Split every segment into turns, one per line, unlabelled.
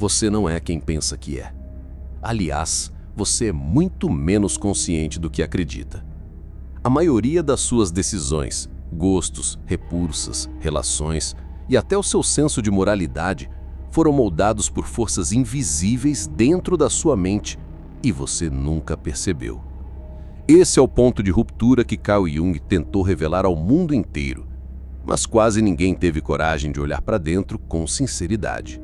você não é quem pensa que é. Aliás, você é muito menos consciente do que acredita. A maioria das suas decisões, gostos, repulsas, relações e até o seu senso de moralidade foram moldados por forças invisíveis dentro da sua mente e você nunca percebeu. Esse é o ponto de ruptura que Carl Jung tentou revelar ao mundo inteiro, mas quase ninguém teve coragem de olhar para dentro com sinceridade.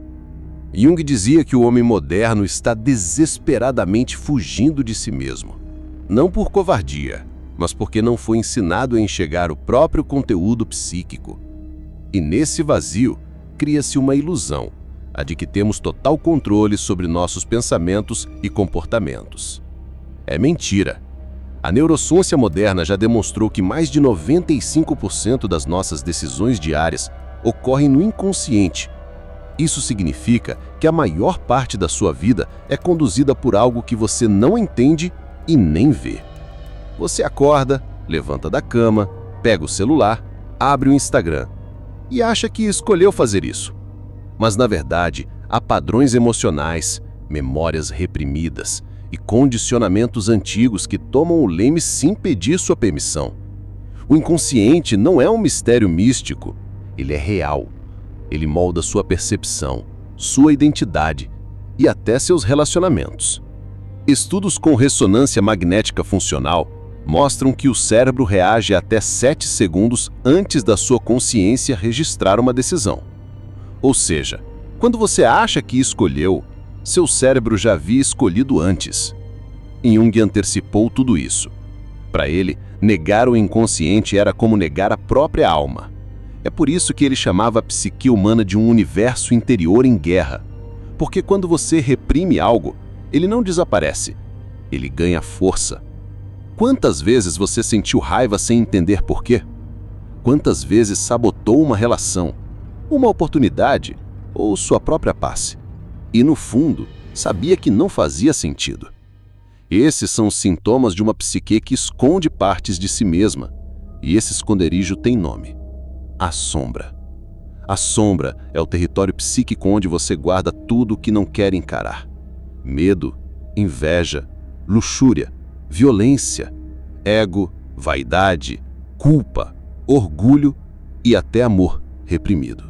Jung dizia que o homem moderno está desesperadamente fugindo de si mesmo. Não por covardia, mas porque não foi ensinado a enxergar o próprio conteúdo psíquico. E nesse vazio, cria-se uma ilusão, a de que temos total controle sobre nossos pensamentos e comportamentos. É mentira. A neurociência moderna já demonstrou que mais de 95% das nossas decisões diárias ocorrem no inconsciente. Isso significa que a maior parte da sua vida é conduzida por algo que você não entende e nem vê. Você acorda, levanta da cama, pega o celular, abre o Instagram e acha que escolheu fazer isso. Mas, na verdade, há padrões emocionais, memórias reprimidas e condicionamentos antigos que tomam o leme sem pedir sua permissão. O inconsciente não é um mistério místico, ele é real. Ele molda sua percepção, sua identidade e até seus relacionamentos. Estudos com ressonância magnética funcional mostram que o cérebro reage até 7 segundos antes da sua consciência registrar uma decisão. Ou seja, quando você acha que escolheu, seu cérebro já havia escolhido antes. Jung antecipou tudo isso. Para ele, negar o inconsciente era como negar a própria alma. É por isso que ele chamava a psique humana de um universo interior em guerra. Porque quando você reprime algo, ele não desaparece, ele ganha força. Quantas vezes você sentiu raiva sem entender por quê? Quantas vezes sabotou uma relação, uma oportunidade ou sua própria paz? E no fundo, sabia que não fazia sentido. Esses são os sintomas de uma psique que esconde partes de si mesma, e esse esconderijo tem nome: a sombra. A sombra é o território psíquico onde você guarda tudo o que não quer encarar. Medo, inveja, luxúria, violência, ego, vaidade, culpa, orgulho e até amor reprimido.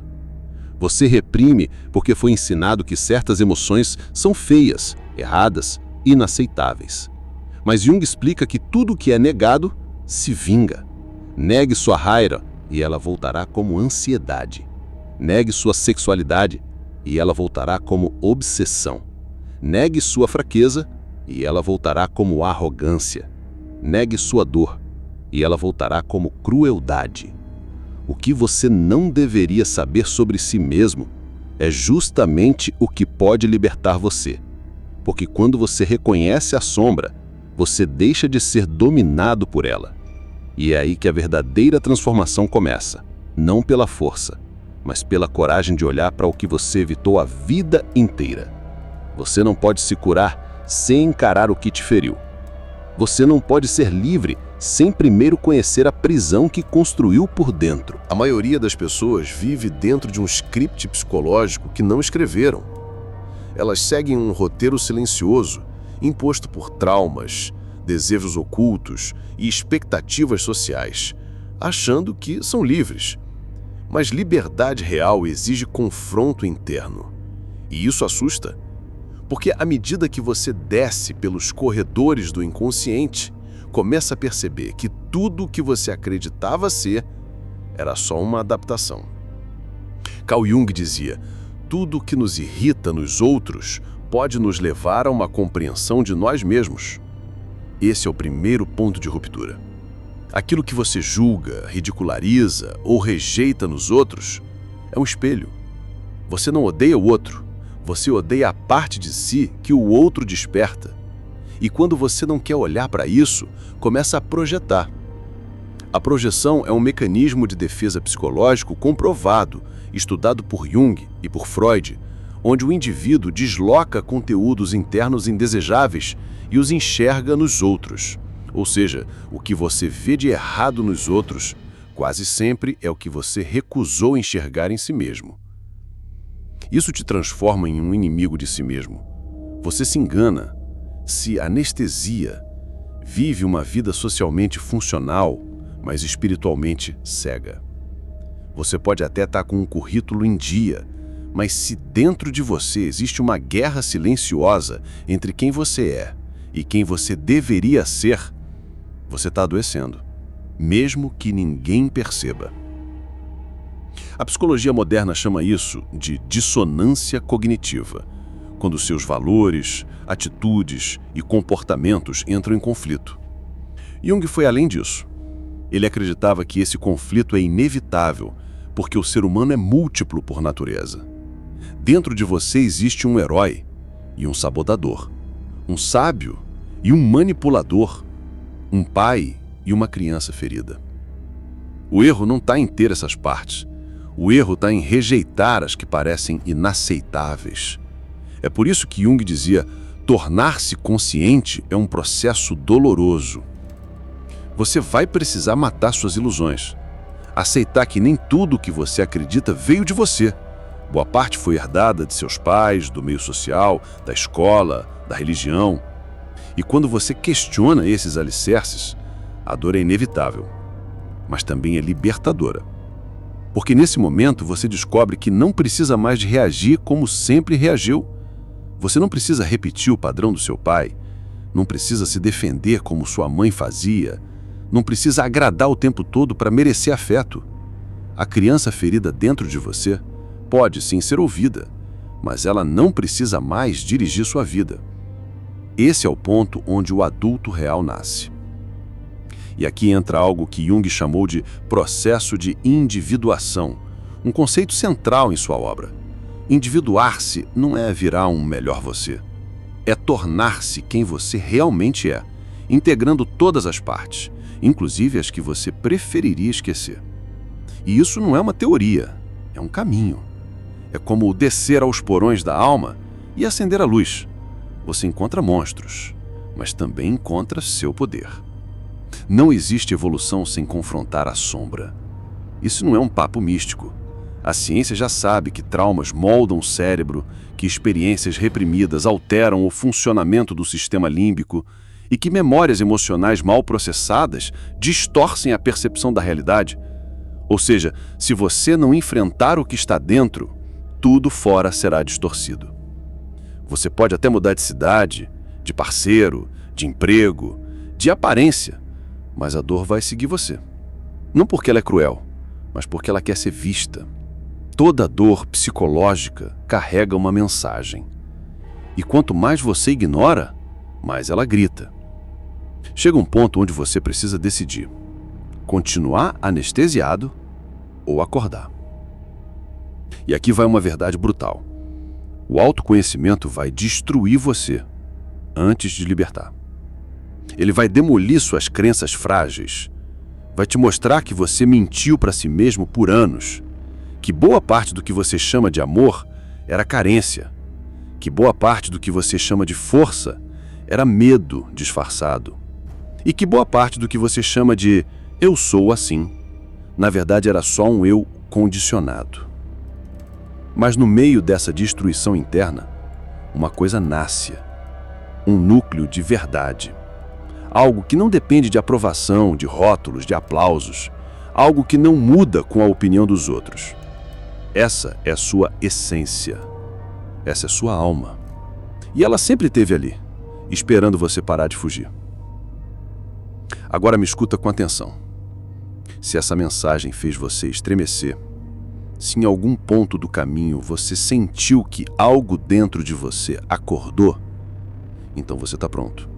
Você reprime porque foi ensinado que certas emoções são feias, erradas, inaceitáveis. Mas Jung explica que tudo que é negado se vinga. Negue sua raiva e ela voltará como ansiedade. Negue sua sexualidade e ela voltará como obsessão. Negue sua fraqueza e ela voltará como arrogância. Negue sua dor e ela voltará como crueldade. O que você não deveria saber sobre si mesmo é justamente o que pode libertar você. Porque quando você reconhece a sombra, você deixa de ser dominado por ela. E é aí que a verdadeira transformação começa, não pela força, mas pela coragem de olhar para o que você evitou a vida inteira. Você não pode se curar sem encarar o que te feriu. Você não pode ser livre sem primeiro conhecer a prisão que construiu por dentro.
A maioria das pessoas vive dentro de um script psicológico que não escreveram. Elas seguem um roteiro silencioso, imposto por traumas, desejos ocultos e expectativas sociais, achando que são livres. Mas liberdade real exige confronto interno. E isso assusta, porque à medida que você desce pelos corredores do inconsciente, começa a perceber que tudo o que você acreditava ser era só uma adaptação. Carl Jung dizia: tudo que nos irrita nos outros pode nos levar a uma compreensão de nós mesmos. Esse é o primeiro ponto de ruptura. Aquilo que você julga, ridiculariza ou rejeita nos outros é um espelho. Você não odeia o outro, você odeia a parte de si que o outro desperta. E quando você não quer olhar para isso, começa a projetar. A projeção é um mecanismo de defesa psicológico comprovado, estudado por Jung e por Freud, onde o indivíduo desloca conteúdos internos indesejáveis e os enxerga nos outros. Ou seja, o que você vê de errado nos outros, quase sempre é o que você recusou enxergar em si mesmo. Isso te transforma em um inimigo de si mesmo. Você se engana, se anestesia, vive uma vida socialmente funcional, mas espiritualmente cega. Você pode até estar com um currículo em dia, mas se dentro de você existe uma guerra silenciosa entre quem você é e quem você deveria ser, você está adoecendo, mesmo que ninguém perceba. A psicologia moderna chama isso de dissonância cognitiva, quando seus valores, atitudes e comportamentos entram em conflito. Jung foi além disso. Ele acreditava que esse conflito é inevitável, porque o ser humano é múltiplo por natureza. Dentro de você existe um herói e um sabotador, um sábio e um manipulador, um pai e uma criança ferida. O erro não está em ter essas partes. O erro está em rejeitar as que parecem inaceitáveis. É por isso que Jung dizia: tornar-se consciente é um processo doloroso. Você vai precisar matar suas ilusões. Aceitar que nem tudo o que você acredita veio de você. Boa parte foi herdada de seus pais, do meio social, da escola, da religião. E quando você questiona esses alicerces, a dor é inevitável, mas também é libertadora. Porque nesse momento você descobre que não precisa mais de reagir como sempre reagiu. Você não precisa repetir o padrão do seu pai, não precisa se defender como sua mãe fazia, não precisa agradar o tempo todo para merecer afeto. A criança ferida dentro de você pode sim ser ouvida, mas ela não precisa mais dirigir sua vida. Esse é o ponto onde o adulto real nasce. E aqui entra algo que Jung chamou de processo de individuação, um conceito central em sua obra. Individuar-se não é virar um melhor você, é tornar-se quem você realmente é, integrando todas as partes, inclusive as que você preferiria esquecer. E isso não é uma teoria, é um caminho. É como descer aos porões da alma e acender a luz. Você encontra monstros, mas também encontra seu poder. Não existe evolução sem confrontar a sombra. Isso não é um papo místico. A ciência já sabe que traumas moldam o cérebro, que experiências reprimidas alteram o funcionamento do sistema límbico e que memórias emocionais mal processadas distorcem a percepção da realidade. Ou seja, se você não enfrentar o que está dentro, tudo fora será distorcido. Você pode até mudar de cidade, de parceiro, de emprego, de aparência, mas a dor vai seguir você. Não porque ela é cruel, mas porque ela quer ser vista. Toda dor psicológica carrega uma mensagem. E quanto mais você ignora, mais ela grita. Chega um ponto onde você precisa decidir: continuar anestesiado ou acordar. E aqui vai uma verdade brutal. O autoconhecimento vai destruir você antes de libertar. Ele vai demolir suas crenças frágeis. Vai te mostrar que você mentiu para si mesmo por anos. Que boa parte do que você chama de amor era carência. Que boa parte do que você chama de força era medo disfarçado. E que boa parte do que você chama de eu sou assim, na verdade era só um eu condicionado. Mas no meio dessa destruição interna, uma coisa nasce, um núcleo de verdade. Algo que não depende de aprovação, de rótulos, de aplausos. Algo que não muda com a opinião dos outros. Essa é a sua essência. Essa é sua alma. E ela sempre esteve ali, esperando você parar de fugir. Agora me escuta com atenção. Se essa mensagem fez você estremecer, se em algum ponto do caminho você sentiu que algo dentro de você acordou, então você está pronto.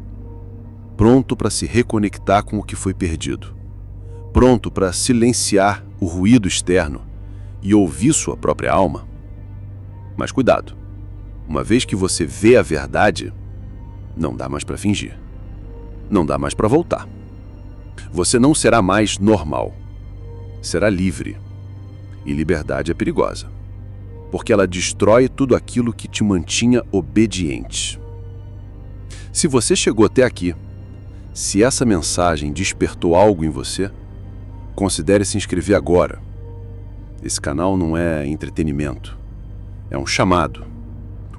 Pronto para se reconectar com o que foi perdido. Pronto para silenciar o ruído externo e ouvir sua própria alma. Mas cuidado, uma vez que você vê a verdade, não dá mais para fingir. Não dá mais para voltar. Você não será mais normal. Será livre. E liberdade é perigosa, porque ela destrói tudo aquilo que te mantinha obediente. Se você chegou até aqui, se essa mensagem despertou algo em você, considere se inscrever agora. Esse canal não é entretenimento. É um chamado,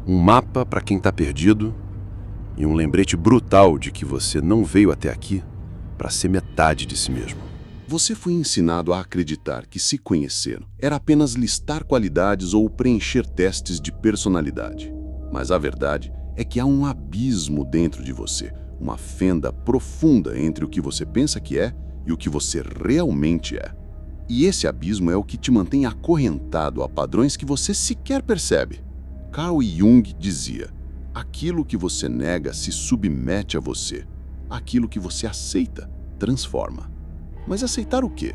um mapa para quem está perdido e um lembrete brutal de que você não veio até aqui para ser metade de si mesmo.
Você foi ensinado a acreditar que se conhecer era apenas listar qualidades ou preencher testes de personalidade. Mas a verdade é que há um abismo dentro de você, uma fenda profunda entre o que você pensa que é e o que você realmente é. E esse abismo é o que te mantém acorrentado a padrões que você sequer percebe. Carl Jung dizia: aquilo que você nega se submete a você. Aquilo que você aceita transforma. Mas aceitar o quê?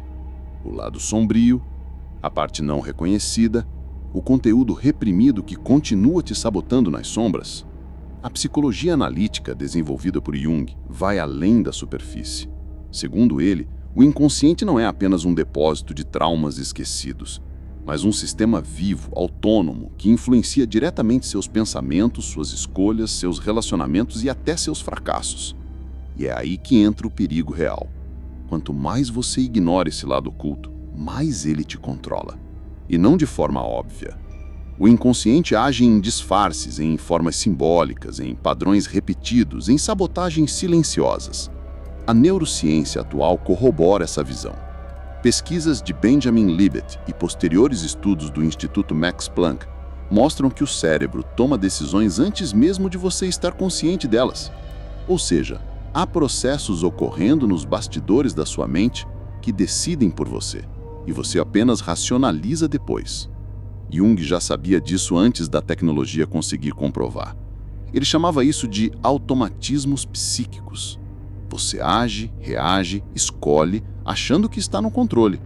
O lado sombrio, a parte não reconhecida, o conteúdo reprimido que continua te sabotando nas sombras? A psicologia analítica desenvolvida por Jung vai além da superfície. Segundo ele, o inconsciente não é apenas um depósito de traumas esquecidos, mas um sistema vivo, autônomo, que influencia diretamente seus pensamentos, suas escolhas, seus relacionamentos e até seus fracassos. E é aí que entra o perigo real. Quanto mais você ignora esse lado oculto, mais ele te controla. E não de forma óbvia. O inconsciente age em disfarces, em formas simbólicas, em padrões repetidos, em sabotagens silenciosas. A neurociência atual corrobora essa visão. Pesquisas de Benjamin Libet e posteriores estudos do Instituto Max Planck mostram que o cérebro toma decisões antes mesmo de você estar consciente delas. Ou seja, há processos ocorrendo nos bastidores da sua mente que decidem por você, e você apenas racionaliza depois. Jung já sabia disso antes da tecnologia conseguir comprovar. Ele chamava isso de automatismos psíquicos. Você age, reage, escolhe, achando que está no controle,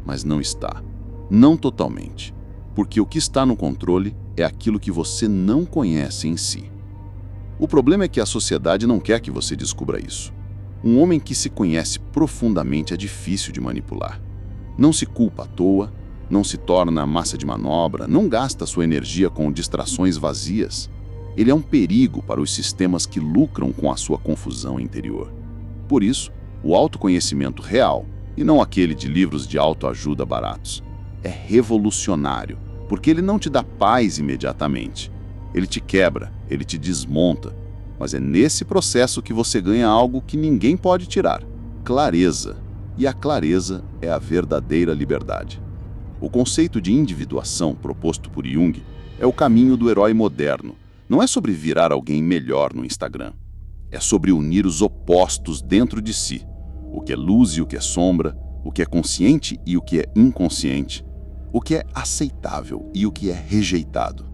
mas não está. Não totalmente. Porque o que está no controle é aquilo que você não conhece em si. O problema é que a sociedade não quer que você descubra isso. Um homem que se conhece profundamente é difícil de manipular. Não se culpa à toa, não se torna massa de manobra, não gasta sua energia com distrações vazias. Ele é um perigo para os sistemas que lucram com a sua confusão interior. Por isso, o autoconhecimento real, e não aquele de livros de autoajuda baratos, é revolucionário, porque ele não te dá paz imediatamente. Ele te quebra, ele te desmonta, mas é nesse processo que você ganha algo que ninguém pode tirar: clareza. E a clareza é a verdadeira liberdade. O conceito de individuação proposto por Jung é o caminho do herói moderno. Não é sobre virar alguém melhor no Instagram. É sobre unir os opostos dentro de si. O que é luz e o que é sombra, o que é consciente e o que é inconsciente, o que é aceitável e o que é rejeitado.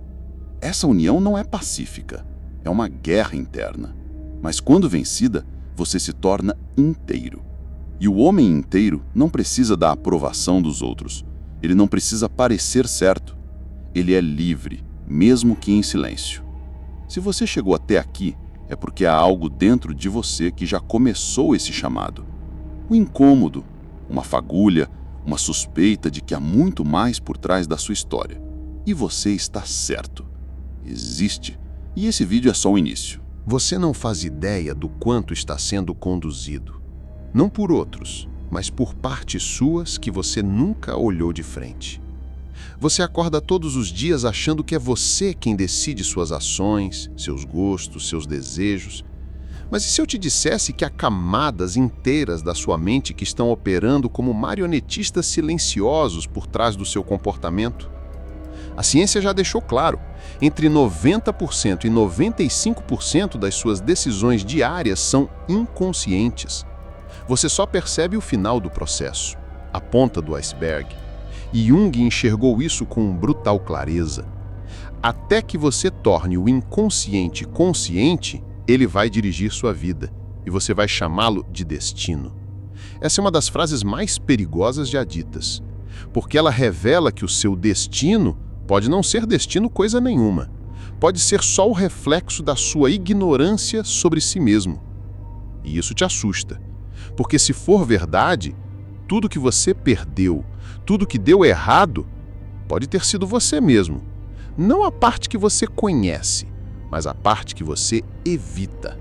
Essa união não é pacífica, é uma guerra interna. Mas quando vencida, você se torna inteiro. E o homem inteiro não precisa da aprovação dos outros. Ele não precisa parecer certo. Ele é livre, mesmo que em silêncio. Se você chegou até aqui, é porque há algo dentro de você que já começou esse chamado. Um incômodo, uma fagulha, uma suspeita de que há muito mais por trás da sua história. E você está certo. Existe. E esse vídeo é só o início.
Você não faz ideia do quanto está sendo conduzido. Não por outros, mas por partes suas que você nunca olhou de frente. Você acorda todos os dias achando que é você quem decide suas ações, seus gostos, seus desejos. Mas e se eu te dissesse que há camadas inteiras da sua mente que estão operando como marionetistas silenciosos por trás do seu comportamento? A ciência já deixou claro, entre 90% e 95% das suas decisões diárias são inconscientes. Você só percebe o final do processo, a ponta do iceberg. E Jung enxergou isso com brutal clareza. Até que você torne o inconsciente consciente, ele vai dirigir sua vida, e você vai chamá-lo de destino. Essa é uma das frases mais perigosas já ditas, porque ela revela que o seu destino pode não ser destino coisa nenhuma. Pode ser só o reflexo da sua ignorância sobre si mesmo. E isso te assusta, porque se for verdade, tudo que você perdeu, tudo que deu errado, pode ter sido você mesmo. Não a parte que você conhece, mas a parte que você evita.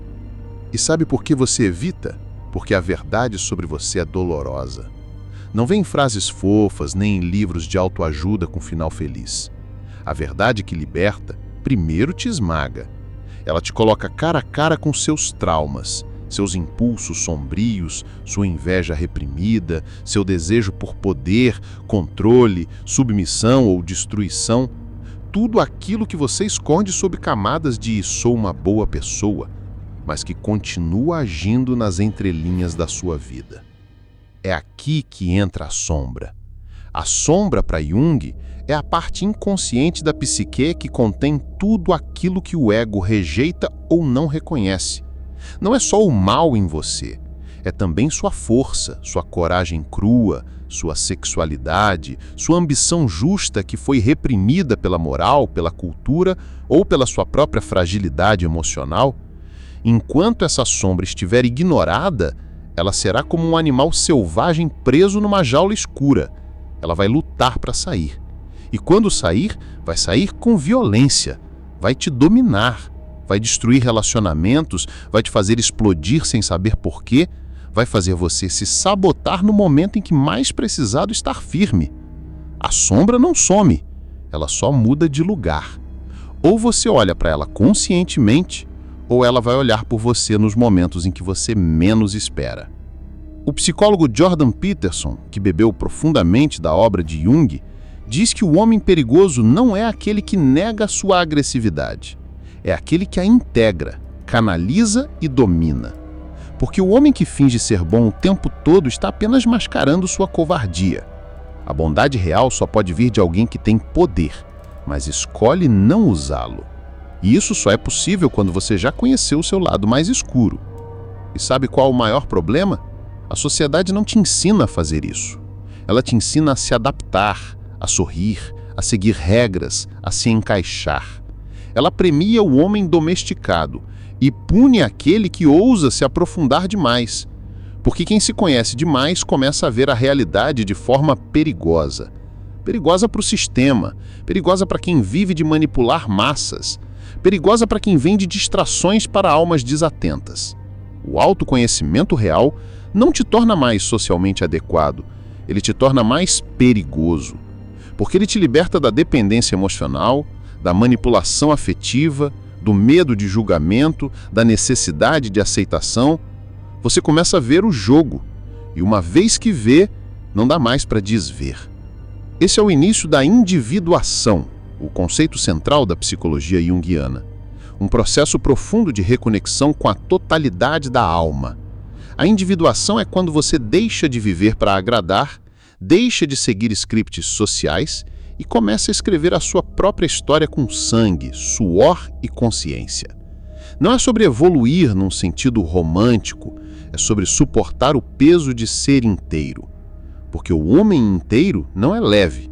E sabe por que você evita? Porque a verdade sobre você é dolorosa. Não vem em frases fofas, nem em livros de autoajuda com final feliz.
A verdade que liberta primeiro te esmaga. Ela te coloca cara a cara com seus traumas, seus impulsos sombrios, sua inveja reprimida, seu desejo por poder, controle, submissão ou destruição. Tudo aquilo que você esconde sob camadas de sou uma boa pessoa, mas que continua agindo nas entrelinhas da sua vida. É aqui que entra a sombra. A sombra, para Jung, é a parte inconsciente da psique que contém tudo aquilo que o ego rejeita ou não reconhece. Não é só o mal em você, é também sua força, sua coragem crua, sua sexualidade, sua ambição justa que foi reprimida pela moral, pela cultura ou pela sua própria fragilidade emocional. Enquanto essa sombra estiver ignorada, ela será como um animal selvagem preso numa jaula escura. Ela vai lutar para sair. E quando sair, vai sair com violência, vai te dominar, vai destruir relacionamentos, vai te fazer explodir sem saber porquê, vai fazer você se sabotar no momento em que mais precisado estar firme. A sombra não some, ela só muda de lugar. Ou você olha para ela conscientemente, ou ela vai olhar por você nos momentos em que você menos espera. O psicólogo Jordan Peterson, que bebeu profundamente da obra de Jung, diz que o homem perigoso não é aquele que nega sua agressividade, é aquele que a integra, canaliza e domina. Porque o homem que finge ser bom o tempo todo está apenas mascarando sua covardia. A bondade real só pode vir de alguém que tem poder, mas escolhe não usá-lo. E isso só é possível quando você já conheceu o seu lado mais escuro. E sabe qual é o maior problema? A sociedade não te ensina a fazer isso. Ela te ensina a se adaptar, a sorrir, a seguir regras, a se encaixar. Ela premia o homem domesticado e pune aquele que ousa se aprofundar demais. Porque quem se conhece demais começa a ver a realidade de forma perigosa. Perigosa para o sistema, perigosa para quem vive de manipular massas, perigosa para quem vende distrações para almas desatentas. O autoconhecimento real não te torna mais socialmente adequado, ele te torna mais perigoso. Porque ele te liberta da dependência emocional, da manipulação afetiva, do medo de julgamento, da necessidade de aceitação. Você começa a ver o jogo, e uma vez que vê, não dá mais para desver. Esse é o início da individuação, o conceito central da psicologia junguiana. Um processo profundo de reconexão com a totalidade da alma. A individuação é quando você deixa de viver para agradar, deixa de seguir scripts sociais e começa a escrever a sua própria história com sangue, suor e consciência. Não é sobre evoluir num sentido romântico, é sobre suportar o peso de ser inteiro. Porque o homem inteiro não é leve.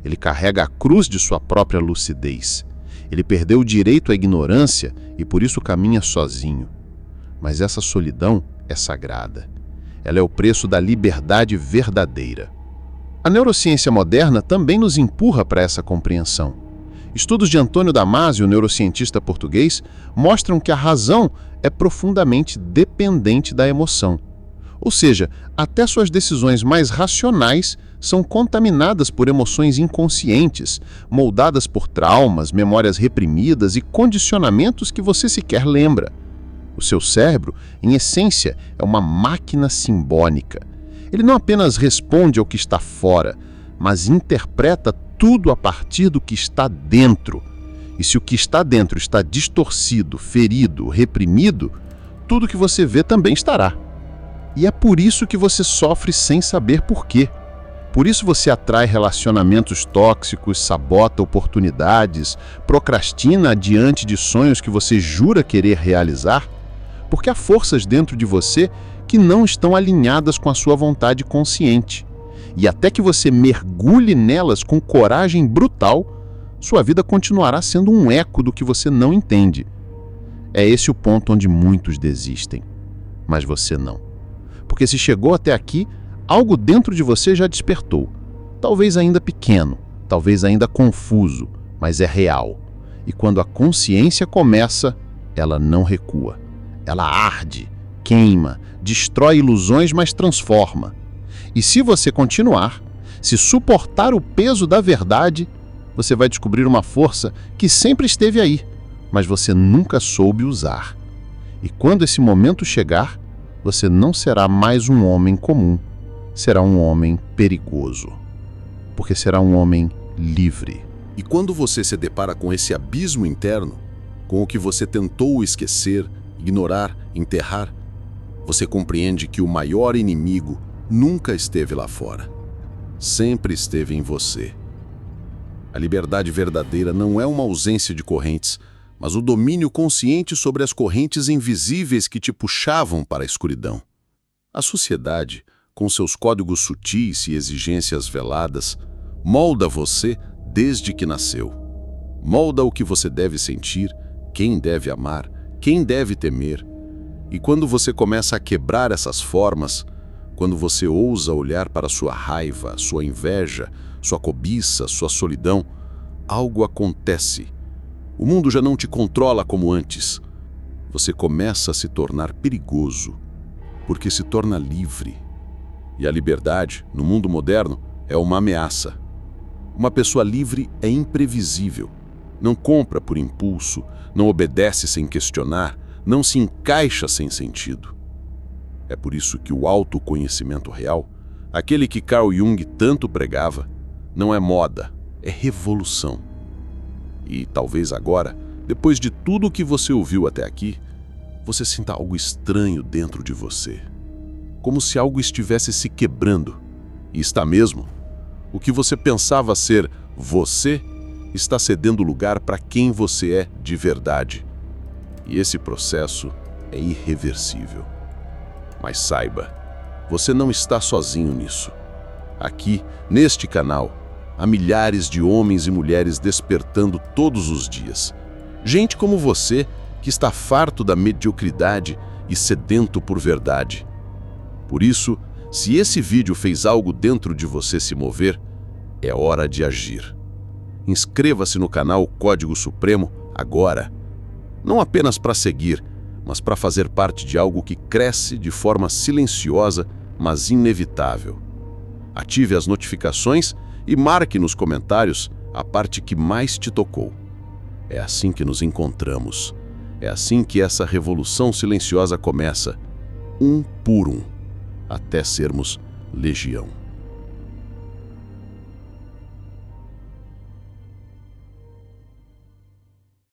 Ele carrega a cruz de sua própria lucidez. Ele perdeu o direito à ignorância e por isso caminha sozinho. Mas essa solidão é sagrada. Ela é o preço da liberdade verdadeira. A neurociência moderna também nos empurra para essa compreensão. Estudos de Antônio Damasio, neurocientista português, mostram que a razão é profundamente dependente da emoção. Ou seja, até suas decisões mais racionais são contaminadas por emoções inconscientes, moldadas por traumas, memórias reprimidas e condicionamentos que você sequer lembra. O seu cérebro, em essência, é uma máquina simbólica. Ele não apenas responde ao que está fora, mas interpreta tudo a partir do que está dentro. E se o que está dentro está distorcido, ferido, reprimido, tudo que você vê também estará. E é por isso que você sofre sem saber por quê. Por isso você atrai relacionamentos tóxicos, sabota oportunidades, procrastina diante de sonhos que você jura querer realizar, porque há forças dentro de você que não estão alinhadas com a sua vontade consciente. E até que você mergulhe nelas com coragem brutal, sua vida continuará sendo um eco do que você não entende. É esse o ponto onde muitos desistem. Mas você não. Porque se chegou até aqui, algo dentro de você já despertou. Talvez ainda pequeno, talvez ainda confuso, mas é real. E quando a consciência começa, ela não recua. Ela arde, queima, destrói ilusões, mas transforma. E se você continuar, se suportar o peso da verdade, você vai descobrir uma força que sempre esteve aí, mas você nunca soube usar. E quando esse momento chegar, você não será mais um homem comum, será um homem perigoso, porque será um homem livre.
E quando você se depara com esse abismo interno, com o que você tentou esquecer, ignorar, enterrar, você compreende que o maior inimigo nunca esteve lá fora. Sempre esteve em você. A liberdade verdadeira não é uma ausência de correntes, mas o domínio consciente sobre as correntes invisíveis que te puxavam para a escuridão. A sociedade, com seus códigos sutis e exigências veladas, molda você desde que nasceu. Molda o que você deve sentir, quem deve amar, quem deve temer. E quando você começa a quebrar essas formas, quando você ousa olhar para sua raiva, sua inveja, sua cobiça, sua solidão, algo acontece. O mundo já não te controla como antes. Você começa a se tornar perigoso, porque se torna livre. E a liberdade, no mundo moderno, é uma ameaça. Uma pessoa livre é imprevisível. Não compra por impulso, não obedece sem questionar, não se encaixa sem sentido. É por isso que o autoconhecimento real, aquele que Carl Jung tanto pregava, não é moda, é revolução. E talvez agora, depois de tudo o que você ouviu até aqui, você sinta algo estranho dentro de você. Como se algo estivesse se quebrando. E está mesmo. O que você pensava ser você está cedendo lugar para quem você é de verdade. E esse processo é irreversível. Mas saiba, você não está sozinho nisso. Aqui, neste canal, há milhares de homens e mulheres despertando todos os dias. Gente como você, que está farto da mediocridade e sedento por verdade. Por isso, se esse vídeo fez algo dentro de você se mover, é hora de agir. Inscreva-se no canal Código Supremo agora. Não apenas para seguir, mas para fazer parte de algo que cresce de forma silenciosa, mas inevitável. Ative as notificações e marque nos comentários a parte que mais te tocou. É assim que nos encontramos. É assim que essa revolução silenciosa começa, um por um, até sermos legião.